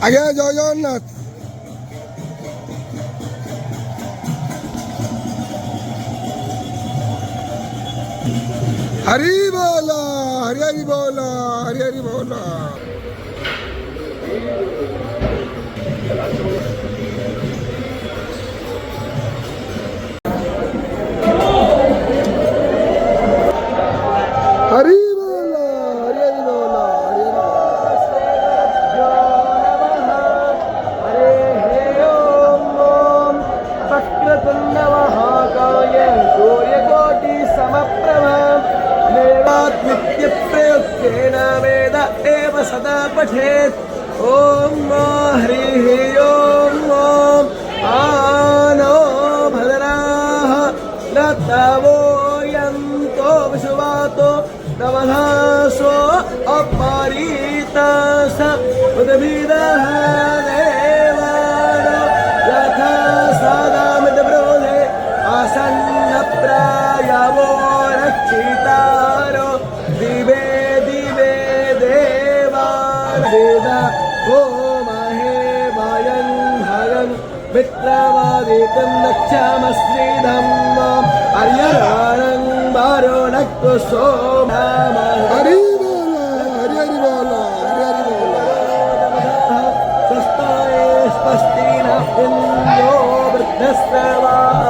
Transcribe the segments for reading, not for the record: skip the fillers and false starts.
আগে জয় জগন্নাথ। হরি বলা, হরি হরি বলা, হরি হরি বলা। হরি বলা, হরি হরি বলা, হরি হরি বলা। सदा पठेत् ओम हरिः ओम आनो भद्राः लतवो यन्तो विश्वातो नवधासो अपरीतास उद्भिदः देवानो यथा सादामितब्रोधे आसन्नप्रायवो रक्षितारो दिवे दिवे वेदा ओ महे भयं भयं मित्रवादितं दक्षामश्रीधम्मं हरिहरं वरुणक्तु सोमः हरि बोला, हरि हरि बोला, हरि हरि बोला। स्वस्ताय स्वस्ति नः इन्द्रो वृद्धस्रवाः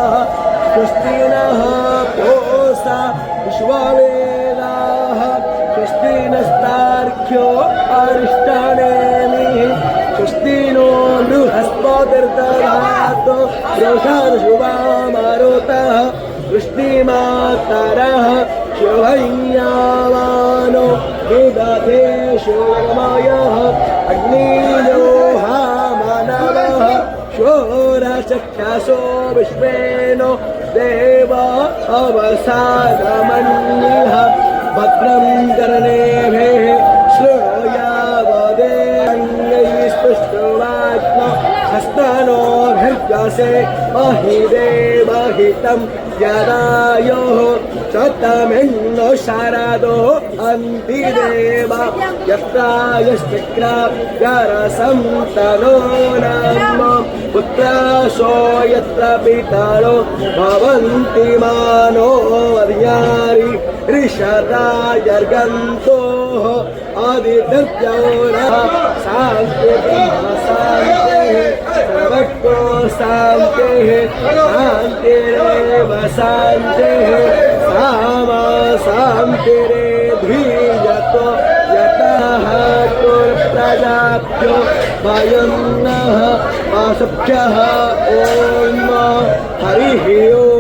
स्वस्ति नः पूषा विश्ववेदाः स्वस्ति नस्तार्क्ष्यो अरिष्टानेमिः स्वस्ति नो बृहस्पतिर्दधातु रोषादशुभामारुतः वृष्टिमातरः शुभय्यावानो विदधे शोरमयः अग्नियो मानवः शोरचक्षसो विश्वेनो देव अवसादमन्यः भद्रं कर्णेभिः श्रुणोयावदेयैस्तुष्टुवाक्नो हस्तनोभिर्यसे महिदेवहितं यदायोः शतमिन्नो शारदो अन्तिदेव यत्रायश्चक्राव्यरसं तनो नाम पुत्राशो यत्र पितरो भवन्ति मानो वर्यारि ऋषदायर्गन्तोः आदित्यौरः शान्तिः सर्वतो शान्तिः शान्तिरेव शान्तिः सामा शान्तिरेधीयतो यतः प्रजाभ्यो वयं नः वासभ्यः ॐ हरिः ओम्।